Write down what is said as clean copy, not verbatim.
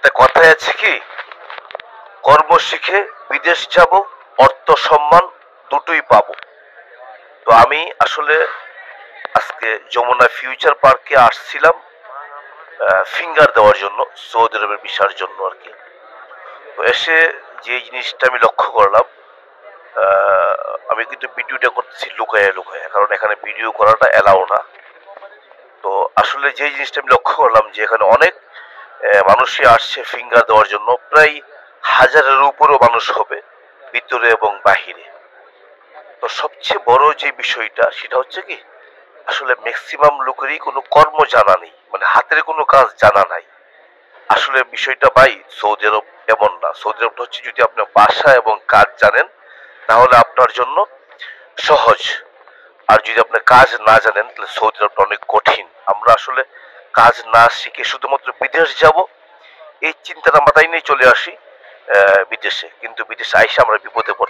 একটা কথাই আছে কি, কর্ম শিখে বিদেশ যাব, অর্থ সম্মান দুটোই পাবো। তো আমি আসলে আজকে যমুনা ফিউচার পার্কে আসছিলাম ফিঙ্গার দেওয়ার জন্য, সৌদি আরবের ভিসার জন্য আর কি। তো এসে যে জিনিসটা আমি লক্ষ্য করলাম, আহ, আমি কিন্তু ভিডিওটা করতেছি লুকায়া লুকায়া, কারণ এখানে ভিডিও করাটা এলাও না। তো আসলে যে জিনিসটা আমি লক্ষ্য করলাম যে এখানে অনেক মানুষই আসছে ফিঙ্গার দেওয়ার জন্য, প্রায় হাজারের উপরও মানুষ হবে ভিতরে এবং বাহিরে। তো সবচেয়ে বড় যে বিষয়টা সেটা হচ্ছে কি, আসলে ম্যাক্সিমাম লোকেরই কোনো কর্ম জানা নেই, মানে হাতের কোনো কাজ জানা নাই। আসলে বিষয়টা ভাই সৌদি আরব এমন না। সৌদি আরবটা হচ্ছে যদি আপনি ভাষা এবং কাজ জানেন তাহলে আপনার জন্য সহজ। আর যদি আপনি কাজ না জানেন তাহলে সৌদি আরবটা অনেক কঠিন। আমরা আসলে কাজ না শিখে শুধুমাত্র বিদেশ যাব এই চিন্তাটা মাথায় নিয়ে চলে আসি বিদেশে, কিন্তু বিদেশে আইসা আমরা বিপদে পড়তে